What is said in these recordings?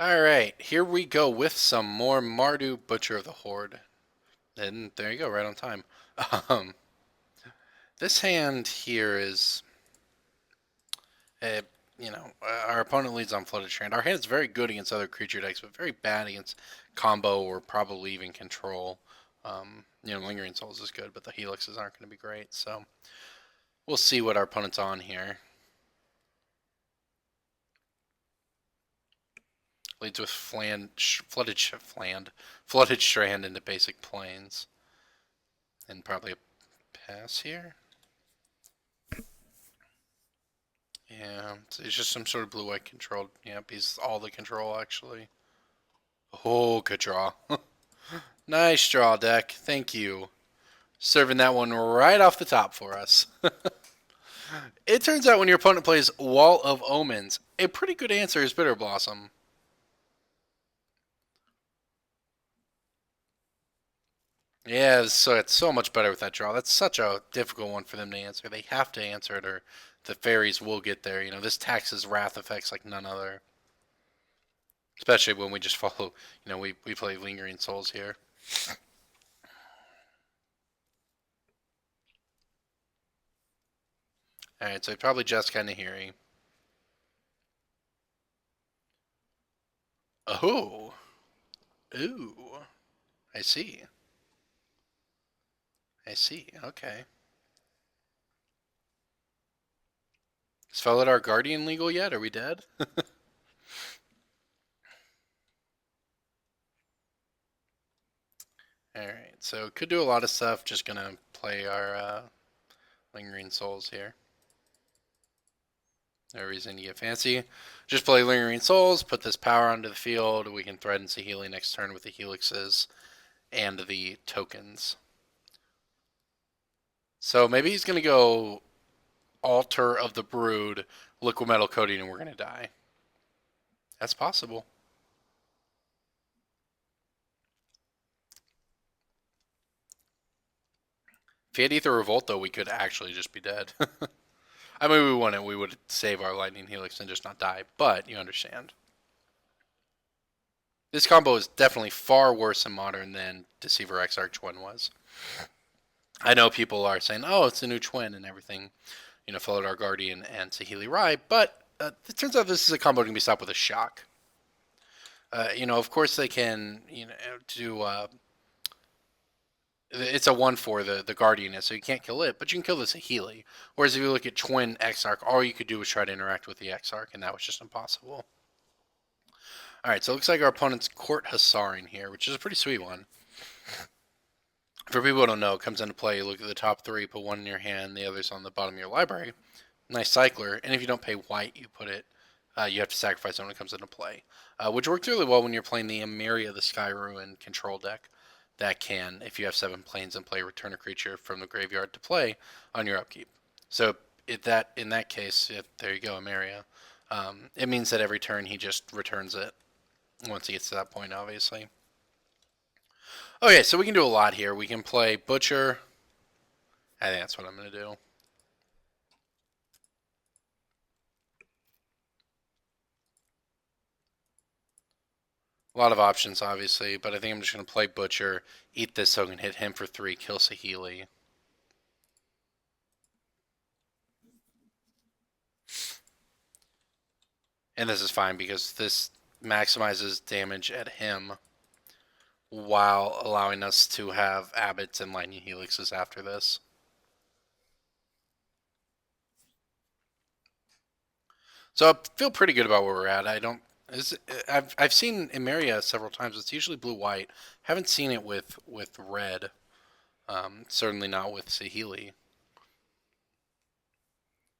Alright, here we go with some more Mardu, Butcher of the Horde. And there you go, right on time. Um, this hand here is, uh, our opponent leads on Flooded Strand. Our hand is very good against other creature decks, but very bad against combo or probably even control. Lingering Souls is good, but the Helixes aren't going to be great. So we'll see what our opponent's on here. Leads with Flooded Strand into basic planes. And probably a pass here. Yeah, it's just some sort of blue-white controlled. Yep, he's all the control, actually. Oh, good draw. Nice draw, deck. Thank you. Serving that one right off the top for us. It turns out when your opponent plays Wall of Omens, a pretty good answer is Bitter Blossom. Yeah, so it's so much better with that draw. That's such a difficult one for them to answer. They have to answer it or the fairies will get there. This taxes wrath effects like none other. Especially when we just follow, we play Lingering Souls here. Alright, so probably just kind of hearing. Oh. Ooh. I see. I see. Okay. Is Felidar Guardian legal yet? Are we dead? Alright, so could do a lot of stuff. Just gonna play our Lingering Souls here. No reason to get fancy. Just play Lingering Souls, put this power onto the field. We can threaten Saheeli next turn with the Helixes and the tokens. So maybe he's gonna go Altar of the Brood, Liquid Metal Coating, and we're gonna die. That's possible. If he had Ether Revolt, though, we could actually just be dead. I mean, we wouldn't. We would save our Lightning Helix and just not die, but you understand. This combo is definitely far worse in Modern than Deceiver Exarch 1 was. I know people are saying, oh, it's a new twin and everything, Felidar Guardian and Saheeli Rai, but it turns out this is a combo that can be stopped with a shock. Of course they can, do it's a 1/4 the Guardian is, so you can't kill it, but you can kill the Saheeli. Whereas if you look at Twin Exarch, all you could do was try to interact with the Exarch, and that was just impossible. Alright, so it looks like our opponent's Court Hassaring here, which is a pretty sweet one. For people who don't know, it comes into play, you look at the top three, put one in your hand, the other's on the bottom of your library. Nice cycler, and if you don't pay white, you put it, you have to sacrifice it when it comes into play. Which works really well when you're playing the Emeria, the Sky Ruin control deck. That can, if you have 7 planes in play, return a creature from the graveyard to play on your upkeep. So in that case, there you go, Emeria. It means that every turn he just returns it once he gets to that point, obviously. Okay, so we can do a lot here. We can play Butcher. I think that's what I'm going to do. A lot of options, obviously, but I think I'm just going to play Butcher, eat this so I can hit him for 3, kill Saheeli. And this is fine because this maximizes damage at him while allowing us to have Abbots and Lightning Helixes after this. So I feel pretty good about where we're at. I've seen Emeria several times. It's usually blue-white. Haven't seen it with red. Certainly not with Saheeli.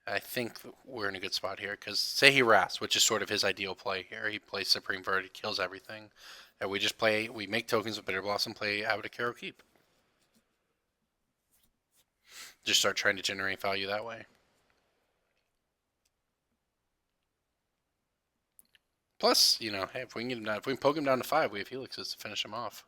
I think we're in a good spot here because say he Ras, which is sort of his ideal play here. He plays Supreme Verdict, kills everything. And we make tokens with Bitter Blossom, play Abbot of Caro Keep. Just start trying to generate value that way. Plus, hey, if we can poke him down to 5, we have Helixes to finish him off.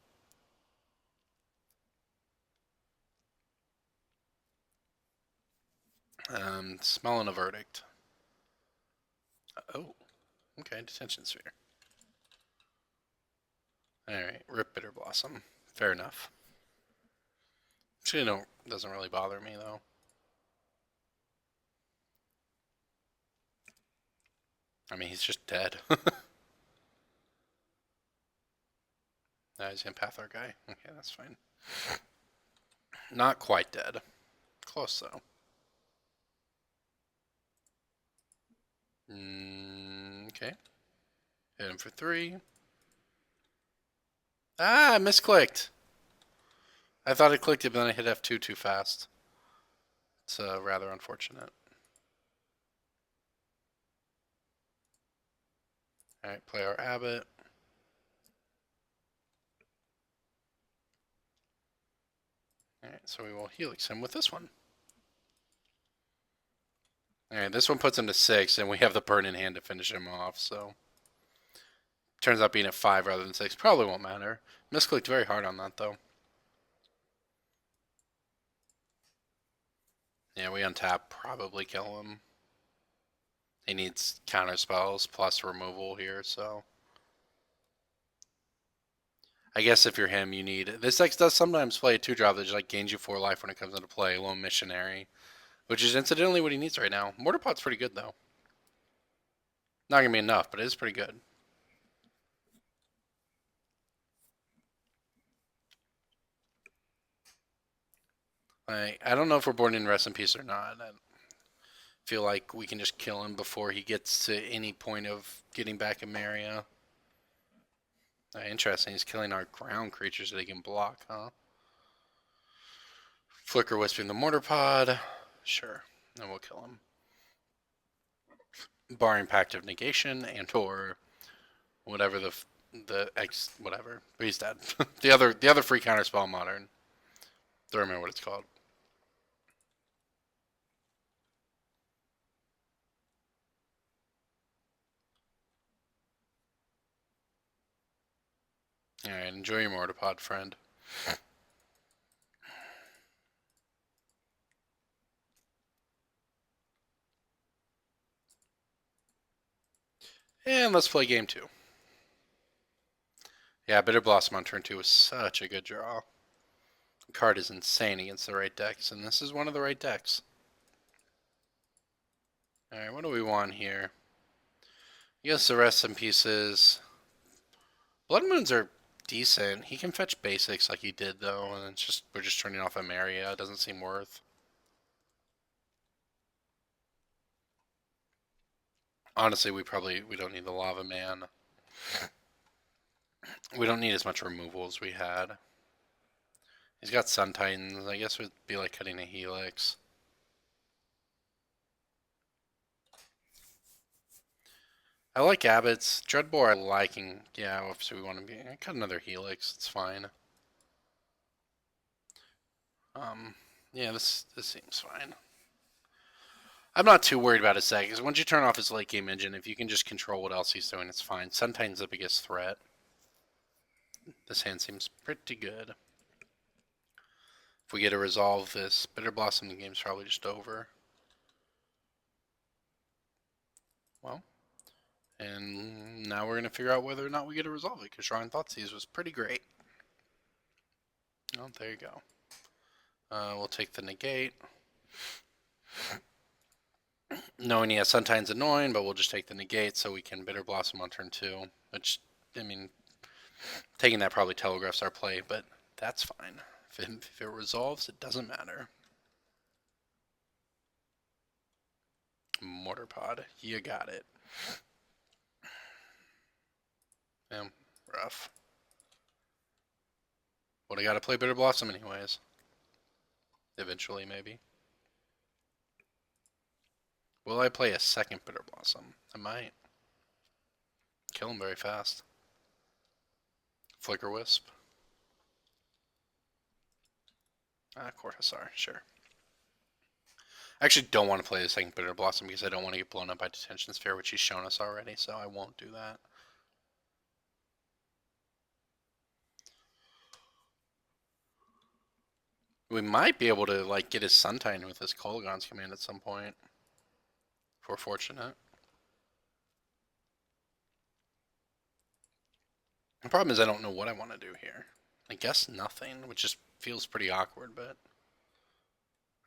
Smelling a verdict. Oh, okay, Detention Sphere. Alright, Rip Bitter Blossom. Fair enough. Actually, no, doesn't really bother me, though. I mean, he's just dead. Nah, he's gonna path our guy. Okay, that's fine. Not quite dead. Close, though. Okay. Hit him for 3. Ah, misclicked. I thought it clicked it, but then I hit F2 too fast. It's rather unfortunate. Alright, play our Abbot. Alright, so we will Helix him with this one. Alright, this one puts him to 6, and we have the burn in hand to finish him off, so... Turns out being at 5 rather than 6 probably won't matter. Misclicked very hard on that, though. Yeah, we untap, probably kill him. He needs counter spells plus removal here, so... I guess if you're him, you need... This deck does sometimes play a 2-drop that just like gains you 4 life when it comes into play, Lone Missionary. Which is incidentally what he needs right now. Mortar Pot's pretty good, though. Not going to be enough, but it is pretty good. I don't know if we're born in Rest in Peace or not. I feel like we can just kill him before he gets to any point of getting back Emeria. Interesting, he's killing our ground creatures that he can block, huh? Flicker Wisping the Mortar Pod. Sure, then we'll kill him. Barring Pact of Negation and or whatever the X whatever. But he's dead. the other free counter spell modern. Don't remember what it's called. Alright, enjoy your Mortar Pod, friend. And let's play game 2. Yeah, Bitter Blossom on turn 2 was such a good draw. The card is insane against the right decks, and this is one of the right decks. Alright, what do we want here? I guess the rest in pieces. Blood Moons are decent. He can fetch basics like he did, though, and it's just we're just turning off Emeria. It doesn't seem worth. Honestly, we don't need the Lava Man. We don't need as much removal as we had. He's got Sun Titans. I guess it would be like cutting a Helix. I like Abbott's. Dreadbore I liking. Yeah, if we want to be... I cut another Helix. It's fine. Yeah, this seems fine. I'm not too worried about his deck, because once you turn off his late game engine, if you can just control what else he's doing, it's fine. Sun Titan's the biggest threat. This hand seems pretty good. If we get to resolve this, Bitter Blossom, the game's probably just over. Well, and now we're going to figure out whether or not we get to resolve it, because Shrine Thoughtseize was pretty great. Oh, there you go. We'll take the negate. Knowing he has Sun Titan's annoying, but we'll just take the negate so we can Bitter Blossom on turn 2. Which, I mean, taking that probably telegraphs our play, but that's fine. If it resolves, it doesn't matter. Mortar Pod, you got it. Yeah, rough. But I gotta play Bitter Blossom anyways. Eventually, maybe. Will I play a second Bitter Blossom? I might. Kill him very fast. Flicker Wisp. Court Hussar, sure. I actually don't want to play the second Bitter Blossom because I don't want to get blown up by Detention Sphere, which he's shown us already, so I won't do that. We might be able to like get his Sun Titan with his Kolaghan's command at some point. If we're fortunate. The problem is I don't know what I want to do here. I guess nothing, which just feels pretty awkward, but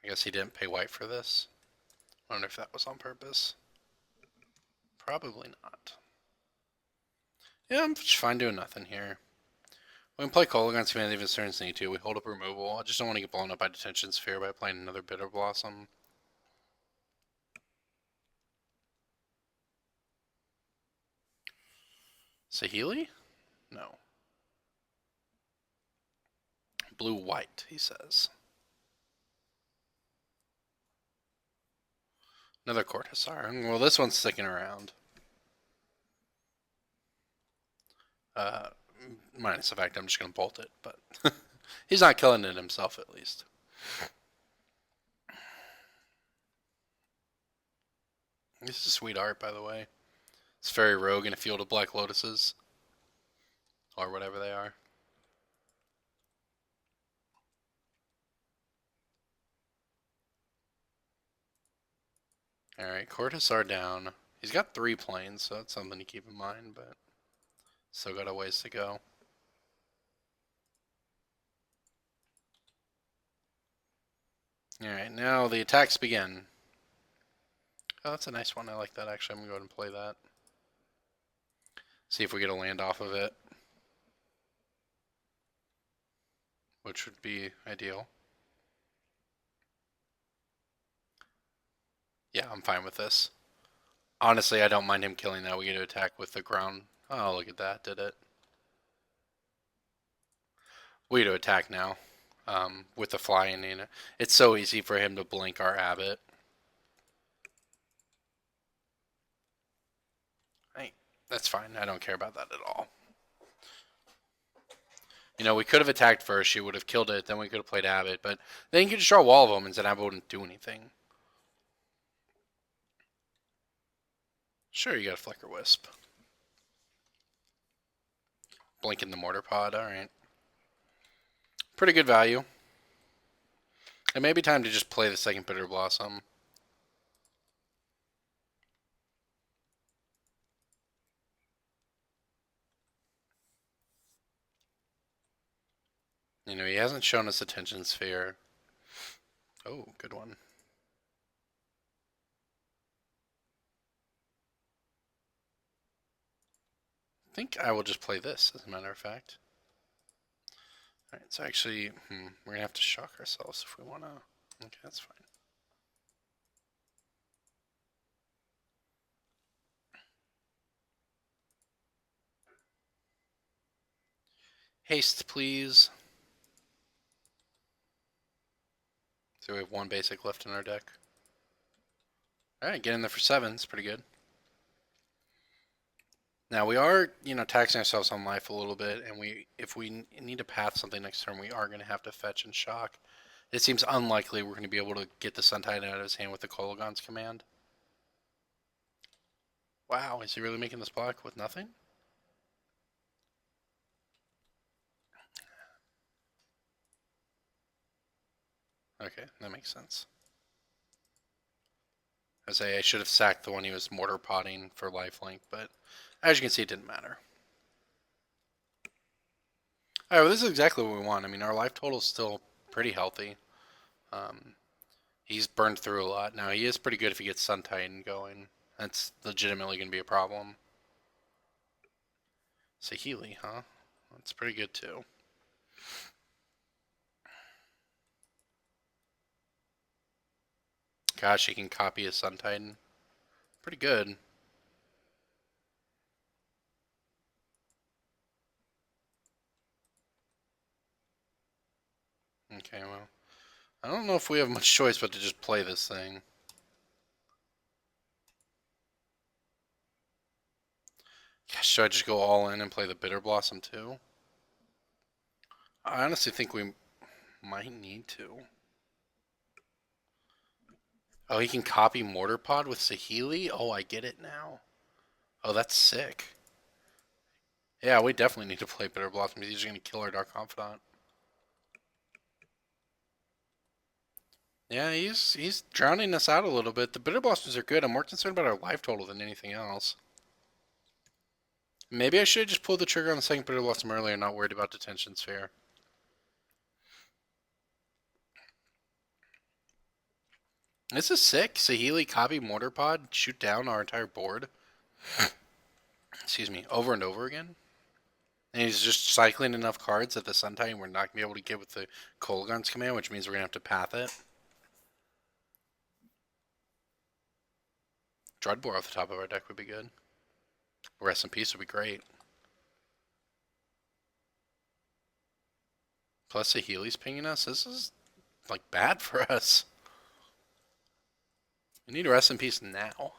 I guess he didn't pay white for this. I wonder if that was on purpose. Probably not. Yeah, I'm just fine doing nothing here. We can play Kolaghan's Command if his turns need to. We hold up removal. I just don't want to get blown up by Detention Sphere by playing another Bitter Blossom. Saheeli? No. Blue-white, he says. Another Court Hussar. Well, this one's sticking around. Minus the fact I'm just going to bolt it, but he's not killing it himself at least. This is sweet art, by the way. It's Fairy Rogue in a field of Black Lotuses. Or whatever they are. Alright, Court Hussar down. He's got 3 planes, so that's something to keep in mind, but still got a ways to go. Alright, now the attacks begin. Oh, that's a nice one. I like that, actually. I'm going to go ahead and play that. See if we get a land off of it. Which would be ideal. Yeah, I'm fine with this. Honestly, I don't mind him killing that. We get to attack with the ground. Oh, look at that. Did it. We get to attack now. With the flying in it. It's so easy for him to blink our Abbot. Hey, that's fine. I don't care about that at all. You know, we could have attacked first. She would have killed it. Then we could have played Abbot. But then you could just draw a wall of them and then Abbot wouldn't do anything. Sure, you got a Flicker Wisp. Blink in the Mortar Pod. Alright. Pretty good value. It may be time to just play the second Bitter Blossom. You know, he hasn't shown us Attention Sphere. Oh, good one. I think I will just play this, as a matter of fact. Alright, so actually, we're going to have to shock ourselves if we want to. Okay, that's fine. Haste, please. So we have 1 basic left in our deck. Alright, get in there for 7. It's pretty good. Now we are, taxing ourselves on life a little bit, and if we need to path something next turn, we are going to have to fetch and shock. It seems unlikely we're going to be able to get the Sun Titan out of his hand with the Kolaghan's Command. Wow, is he really making this block with nothing? Okay, that makes sense. I should have sacked the one he was mortar potting for lifelink, but as you can see, it didn't matter. Alright, well, this is exactly what we want. I mean, our life total is still pretty healthy. He's burned through a lot. Now, he is pretty good if he gets Sun Titan going. That's legitimately going to be a problem. Saheeli, huh? That's pretty good, too. Gosh, he can copy a Sun Titan. Pretty good. Okay, well, I don't know if we have much choice but to just play this thing. Yeah, should I just go all in and play the Bitter Blossom too? I honestly think we might need to. Oh, he can copy Mortar Pod with Saheeli? Oh, I get it now. Oh, that's sick. Yeah, we definitely need to play Bitter Blossom. He's going to kill our Dark Confidant. Yeah, he's drowning us out a little bit. The Bitter Blossoms are good. I'm more concerned about our life total than anything else. Maybe I should have just pulled the trigger on the second Bitter Blossom earlier, not worried about Detention Sphere. This is sick. Saheeli, copy Mortar Pod, shoot down our entire board. Excuse me, over and over again. And he's just cycling enough cards that the Sun Titan we're not going to be able to get with the Kolaghan's command, which means we're going to have to path it. Dreadbore off the top of our deck would be good. Rest in Peace would be great. Plus the Healy's pinging us. This is like bad for us. We need Rest in Peace now.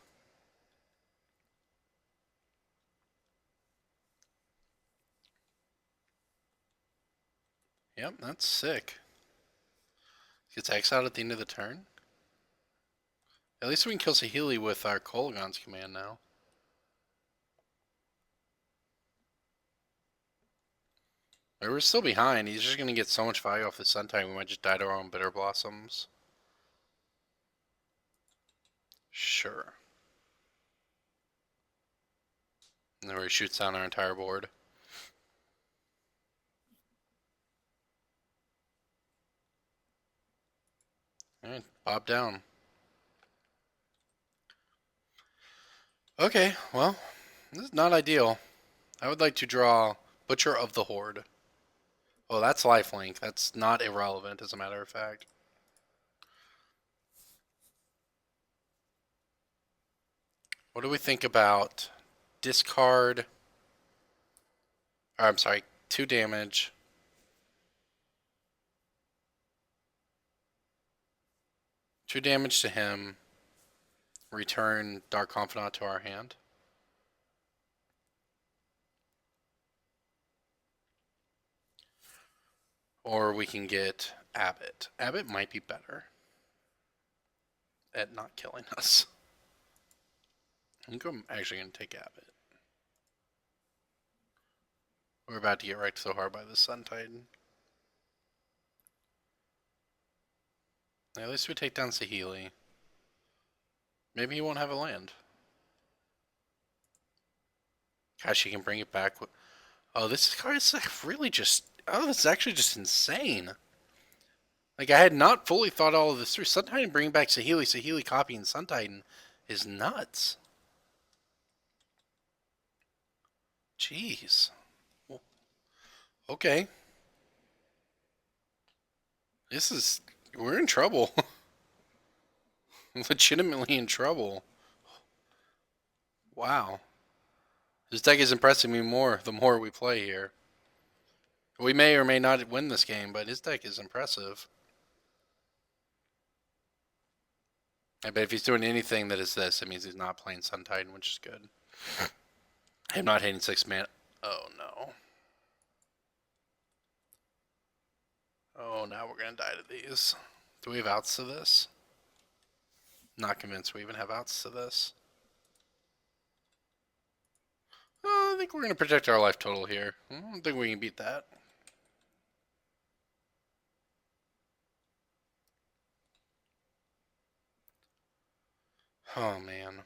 Yep, that's sick. Gets X out at the end of the turn. At least we can kill Saheeli with our Kolaghan's command now. But we're still behind. He's just going to get so much value off the Sun Titan, we might just die to our own Bitter Blossoms. Sure. And then he shoots down our entire board. Alright, bob down. Okay, well, this is not ideal. I would like to draw Butcher of the Horde. Oh, that's lifelink. That's not irrelevant, as a matter of fact. What do we think about discard? Or, I'm sorry, 2 damage. Two damage to him. Return Dark Confidant to our hand. Or we can get Abbott. Abbott might be better at not killing us. I think I'm actually going to take Abbott. We're about to get wrecked so hard by the Sun Titan. At least we take down Saheeli. Maybe he won't have a land. Gosh, he can bring it back. Oh, this card is like really just... Oh, this is actually just insane. Like, I had not fully thought all of this through. Sun Titan bringing back Saheeli, Saheeli copying Sun Titan is nuts. Jeez. Well, okay. This is... We're in trouble. Legitimately in trouble. Wow. This deck is impressing me more the more we play here. We may or may not win this game, but his deck is impressive. I bet if he's doing anything that is this, it means he's not playing Sun Titan, which is good. Him not hitting 6 mana. Oh no. Oh, now we're going to die to these. Do we have outs to this? Not convinced we even have outs to this. I think we're going to protect our life total here. I don't think we can beat that. Oh, man.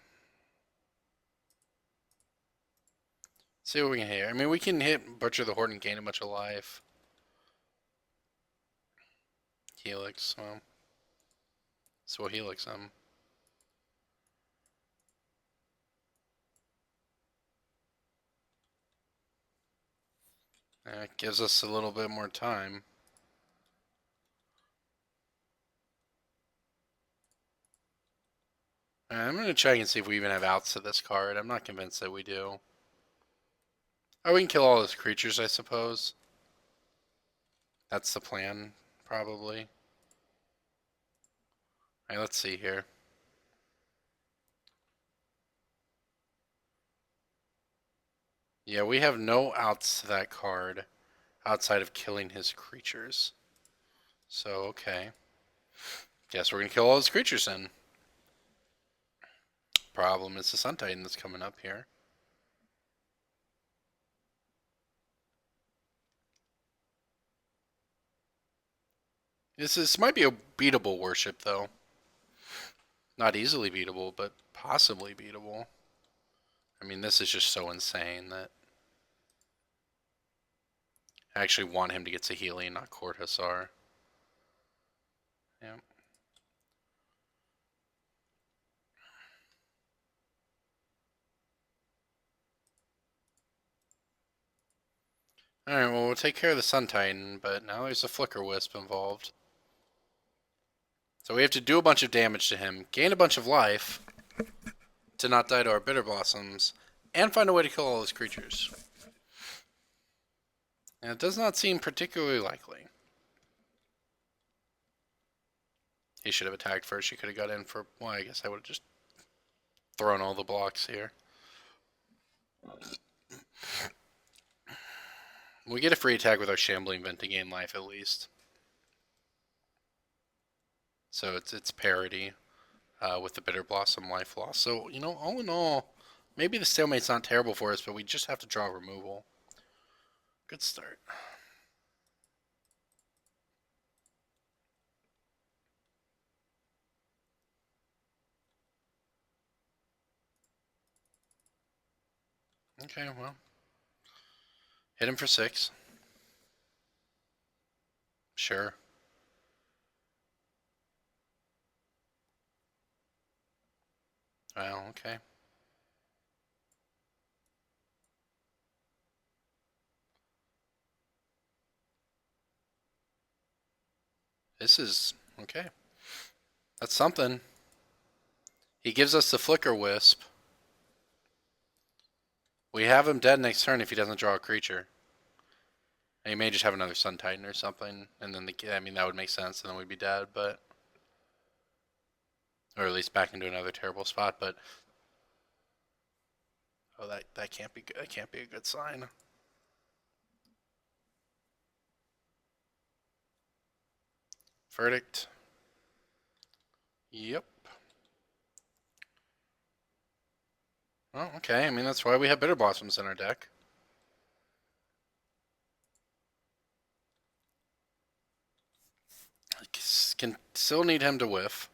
See what we can hit. I mean, we can hit Butcher the Horde and gain a bunch of life. Helix, well. So we'll Helix him. It gives us a little bit more time. I'm going to check and see if we even have outs to this card. I'm not convinced that we do. Oh, we can kill all his creatures, I suppose. That's the plan, probably. Alright, let's see here. Yeah, we have no outs to that card outside of killing his creatures. So, okay. Guess we're going to kill all his creatures then. Problem is the Sun Titan that's coming up here. This might be a beatable worship, though. Not easily beatable, but possibly beatable. I mean, this is just so insane that I actually want him to get Saheeli, not Court Hussar. Yeah. Alright, well, we'll take care of the Sun Titan, but now there's a Flicker Wisp involved. So we have to do a bunch of damage to him, gain a bunch of life to not die to our Bitter Blossoms, and find a way to kill all his creatures. And it does not seem particularly likely. He should have attacked first. He could have got in for... Well, I guess I would have just thrown all the blocks here. We get a free attack with our Shambling Vent to gain life at least. So it's parity with the Bitter Blossom life loss. So, you know, all in all, maybe the stalemate's not terrible for us, but we just have to draw removal. Good start. Okay, well. Hit him for 6. Sure. Well, okay. This is... okay. That's something. He gives us the Flicker Wisp. We have him dead next turn if he doesn't draw a creature. And he may just have another Sun Titan or something, and then I mean that would make sense, and then we'd be dead, but or at least back into another terrible spot. But oh, that can't be good. That can't be a good sign. Verdict. Yep. Oh, okay. I mean that's why we have Bitter Blossoms in our deck. Can still need him to whiff.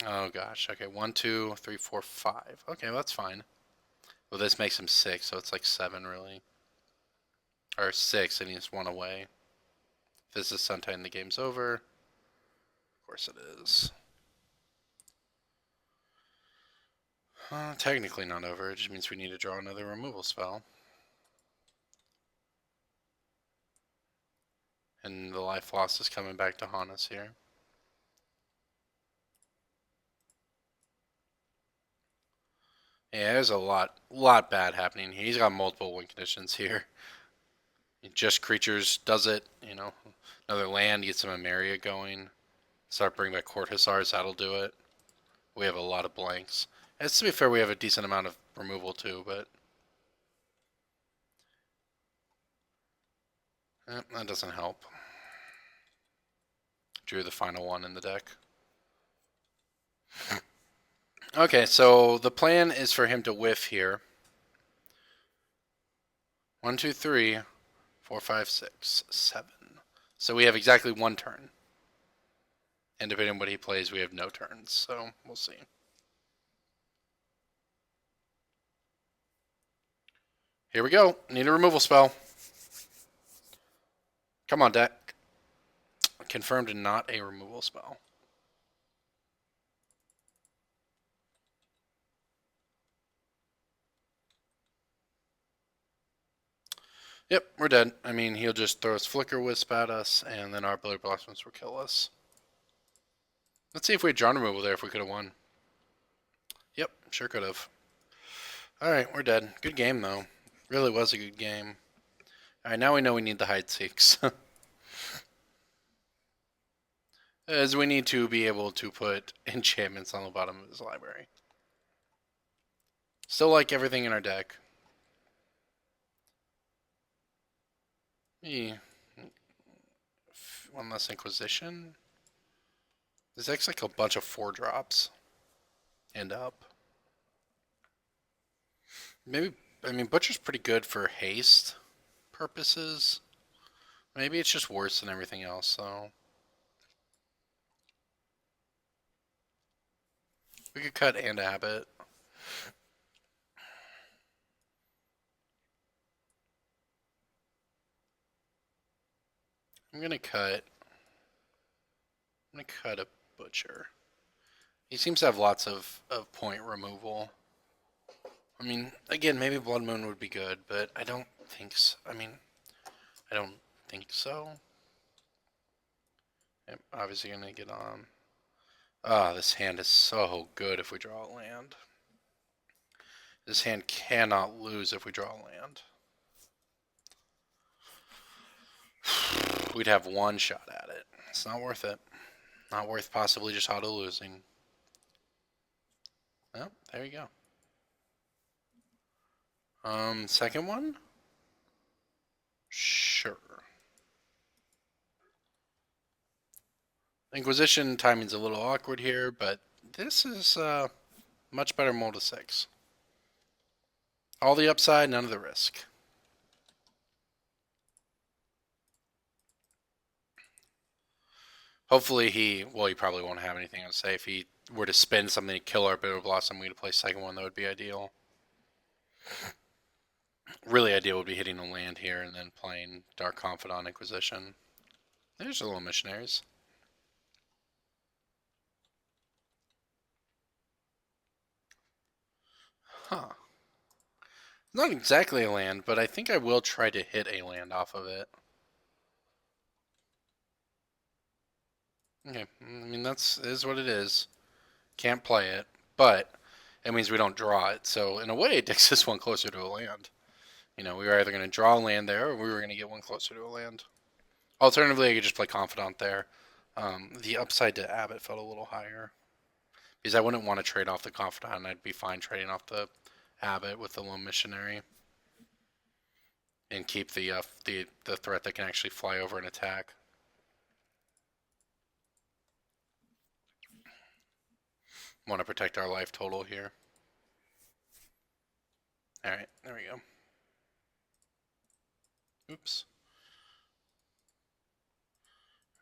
Oh gosh. Okay, 1, 2, 3, 4, 5. Okay, well, that's fine. Well, this makes him 6, so it's like 7 really, or 6, and he's 1 away. If this is Sun Titan, the game's over. Of course it is. Technically not over. It just means we need to draw another removal spell. And the life loss is coming back to haunt us here. Yeah, there's a lot bad happening here. He's got multiple win conditions here. Just creatures does it, you know. Another land, get some Emeria going. Start bringing back Court Hussars, that'll do it. We have a lot of blanks. And to be fair, we have a decent amount of removal too, but that doesn't help. Drew the final one in the deck. Okay, so the plan is for him to whiff here. 1, 2, 3, 4, 5, 6, 7. So we have exactly 1 turn. And depending on what he plays, we have no turns. So we'll see. Here we go. Need a removal spell. Come on, deck. Confirmed not a removal spell. Yep, we're dead. I mean, he'll just throw his Flicker Wisp at us, and then our Bitter Blossoms will kill us. Let's see if we had drawn removal there if we could have won. Yep, sure could have. Alright, we're dead. Good game, though. Really was a good game. Alright, now we know we need the hide seeks. As we need to be able to put enchantments on the bottom of his library. Still like everything in our deck. One less Inquisition. This deck's like a bunch of 4-drops. And up. Maybe, I mean, Butcher's pretty good for haste purposes. Maybe it's just worse than everything else, so. We could cut and Abbott. I'm gonna cut a Butcher. He seems to have lots of point removal. I mean, again, maybe Blood Moon would be good, but I don't think so. I mean, I don't think so. I'm obviously gonna get on. Ah, this hand is so good if we draw a land. This hand cannot lose if we draw a land. We'd have one shot at it. It's not worth it. Not worth possibly just auto losing. Oh, there you go. Second one? Sure. Inquisition timing's a little awkward here, but this is much better mold to 6. All the upside, none of the risk. Hopefully he probably won't have anything to say. If he were to spend something to kill our Bitter Blossom, we'd play second one, that would be ideal. Really ideal would be hitting a land here and then playing Dark Confidant Inquisition. There's a little Missionaries. Huh. Not exactly a land, but I think I will try to hit a land off of it. Okay, I mean, is what it is. Can't play it, but it means we don't draw it. So in a way, it takes us one closer to a land. You know, we were either going to draw a land there, or we were going to get one closer to a land. Alternatively, I could just play Confidant there. The upside to Abbott felt a little higher. Because I wouldn't want to trade off the Confidant, and I'd be fine trading off the Abbott with the Lone Missionary. And keep the threat that can actually fly over and attack. Want to protect our life total here. Alright, there we go. Oops.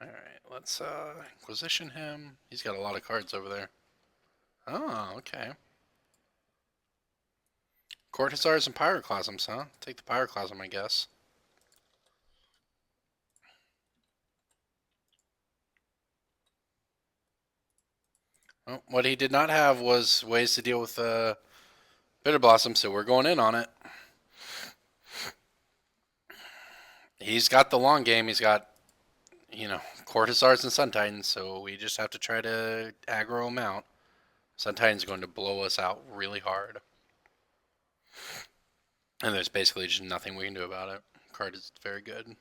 Alright, let's Inquisition him. He's got a lot of cards over there. Oh, okay. Court Hussars and Pyroclasms, huh? Take the Pyroclasm, I guess. Well, what he did not have was ways to deal with Bitter Blossom, so we're going in on it. He's got the long game. He's got, Court Hussars and Sun Titans, so we just have to try to aggro him out. Sun Titan's going to blow us out really hard. And there's basically just nothing we can do about it. Card is very good.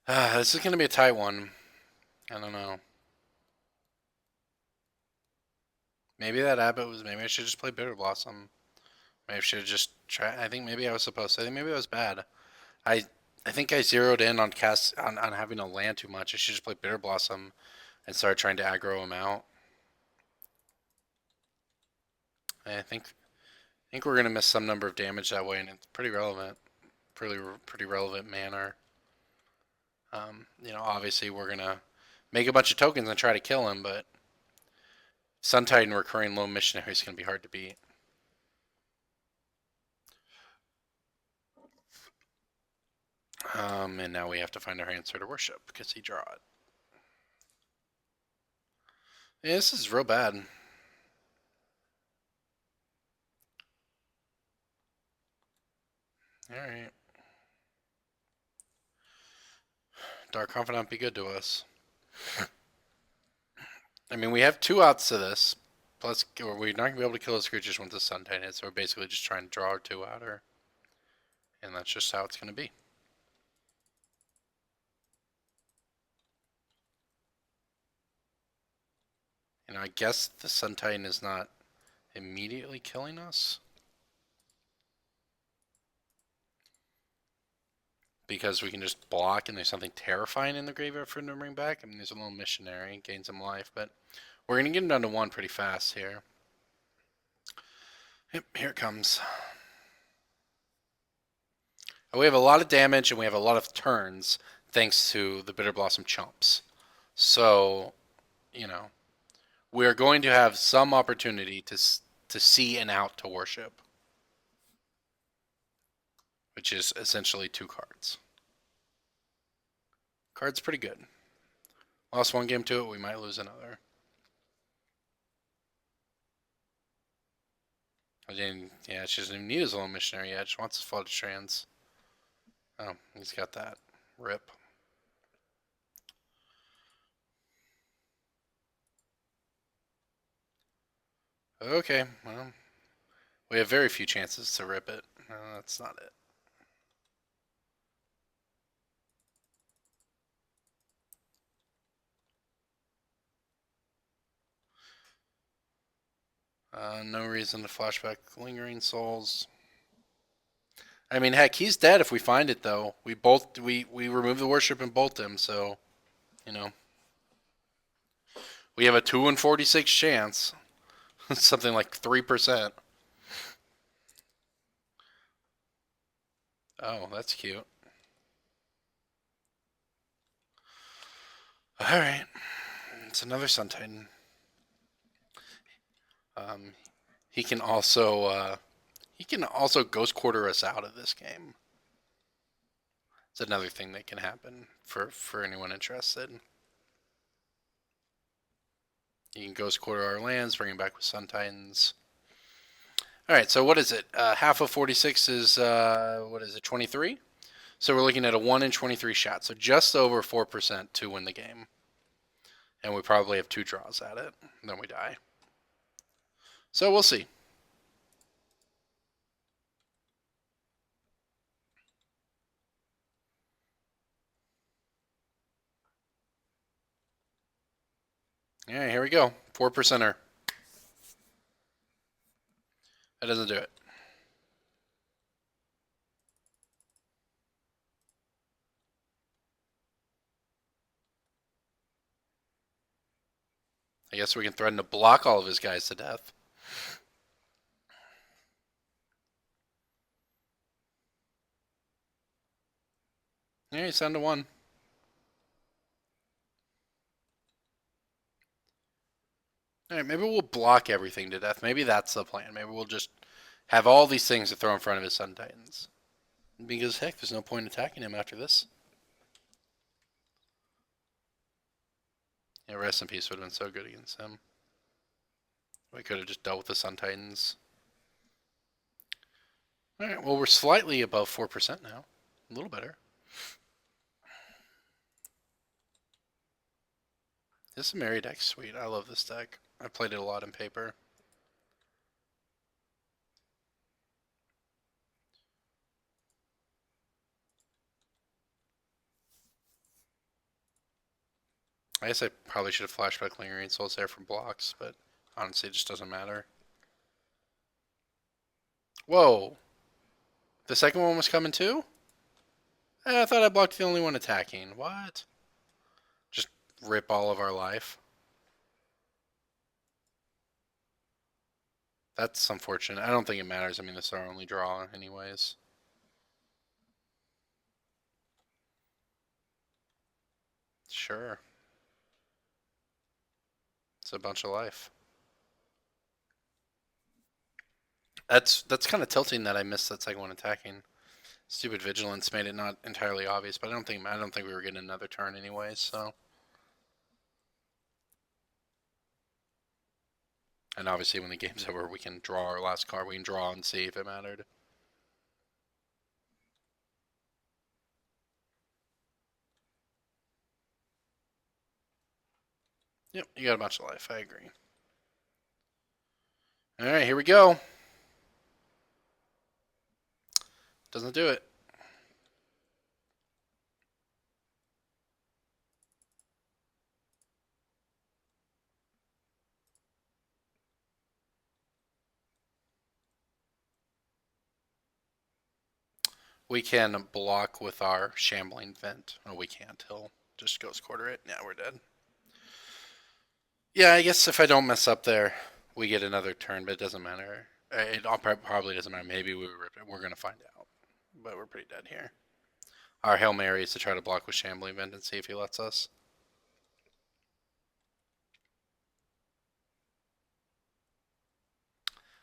This is going to be a tight one. I don't know. Maybe that Abbott was. Maybe I should just play Bitter Blossom. Maybe I should just try. I think maybe I was supposed to. I think maybe that was bad. I think I zeroed in on on having a land too much. I should just play Bitter Blossom and start trying to aggro him out. I think we're gonna miss some number of damage that way, and it's pretty relevant. Pretty relevant manner. Obviously we're gonna make a bunch of tokens and try to kill him, but Sun Titan recurring Lone Missionary is gonna be hard to beat. And now we have to find our answer to worship because he draw it. Yeah, this is real bad. Alright. Dark Confidant be good to us. I mean, we have 2 outs to this. Plus, we're not going to be able to kill those creatures once the Sun Titan hits, so we're basically just trying to draw our 2 outer. And that's just how it's going to be. I guess the Sun Titan is not immediately killing us. Because we can just block and there's something terrifying in the graveyard for him to bring back. I mean, there's a little Missionary, gain some life, but we're going to get him down to 1 pretty fast here. Yep, here it comes. We have a lot of damage and we have a lot of turns thanks to the Bitter Blossom chumps. So, we are going to have some opportunity to see an out to worship. which is essentially 2 cards. Card's pretty good. Lost one game to it, we might lose another. Yeah, she doesn't even need his own missionary yet. She wants his flooded strands. Oh, he's got that. Rip. Okay, well, we have very few chances to rip it. No, that's not it. No reason to flashback Lingering Souls. I mean, heck, he's dead if we find it, though. We remove the worship and bolt him, so, you know. We have a 2 in 46 chance. Something like 3%. Oh, that's cute. Alright. It's another Sun Titan. He can also Ghost Quarter us out of this game. It's another thing that can happen for anyone interested. You can Ghost Quarter our lands, bring them back with Sun Titans. Alright, so what is it? Half of 46 is, 23? So we're looking at a 1 in 23 shot. So just over 4% to win the game. And we probably have 2 draws at it. And then we die. So we'll see. Alright, here we go. 4%er. That doesn't do it. I guess we can threaten to block all of his guys to death. Yeah, he's down to 1. Alright, maybe we'll block everything to death. Maybe that's the plan. Maybe we'll just have all these things to throw in front of his Sun Titans. Because, heck, there's no point attacking him after this. Yeah, Rest in Peace would have been so good against him. We could have just dealt with the Sun Titans. Alright, well, we're slightly above 4% now. A little better. This Emeria deck's sweet. I love this deck. I played it a lot in paper. I guess I probably should have flashback Lingering Souls there for blocks, but honestly, it just doesn't matter. Whoa! The second one was coming too? I thought I blocked the only one attacking. What? Just rip all of our life. That's unfortunate. I don't think it matters. I mean, this is our only draw anyways. Sure. It's a bunch of life. That's kind of tilting that I missed that second one attacking. Stupid vigilance made it not entirely obvious, but I don't think we were getting another turn anyways, so. And obviously when the game's over, we can draw our last card. We can draw and see if it mattered. Yep, you got a bunch of life. I agree. Alright, here we go. Doesn't do it. We can block with our Shambling Vent. Oh, we can't. He'll just Ghost Quarter it. Yeah, we're dead. Yeah, I guess if I don't mess up there, we get another turn, but it doesn't matter. It probably doesn't matter. Maybe we rip it. We're going to find out. But we're pretty dead here. Our Hail Mary is to try to block with Shambling Vent and see if he lets us.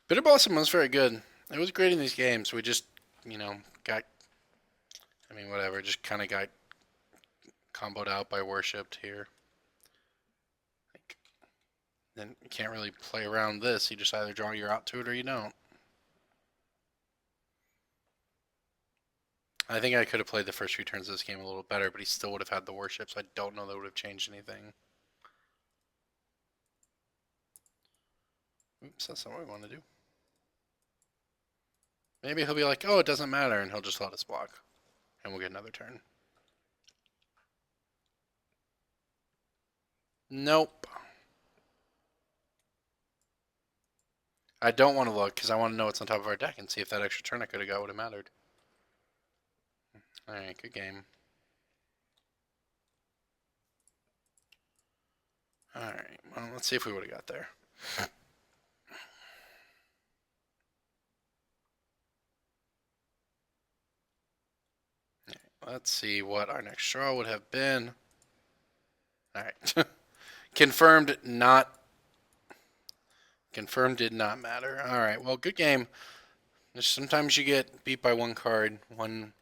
Bitter Blossom was very good. It was great in these games. We just, got I mean, whatever. Just kind of got comboed out by Worshipped here. Like, then you can't really play around this. You just either draw your out to it or you don't. I think I could have played the first few turns of this game a little better, but he still would have had the Worship, so I don't know that would have changed anything. Oops, that's not what we want to do. Maybe he'll be like, oh, it doesn't matter, and he'll just let us block. And we'll get another turn. Nope. I don't want to look, because I want to know what's on top of our deck and see if that extra turn I could have got would have mattered. Alright, good game. Alright, well, let's see if we would have got there. Let's see what our next draw would have been. Alright. Confirmed did not matter. Alright, well, good game. Sometimes you get beat by one card, one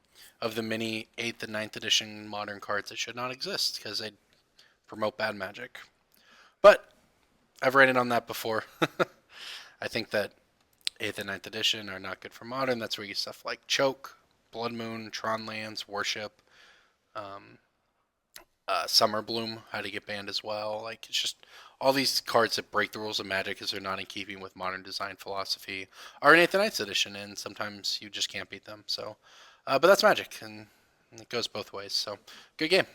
of the many 8th and 9th edition modern cards that should not exist because they promote bad magic. But I've rated on that before. I think that 8th and 9th edition are not good for modern. That's where you get stuff like Choke, Blood Moon, Tron Lands, Worship, Summer Bloom had to get banned as well. Like, it's just all these cards that break the rules of Magic because they're not in keeping with modern design philosophy are in 8th and 9th edition, and sometimes you just can't beat them. So, but that's Magic, and it goes both ways. So, good game.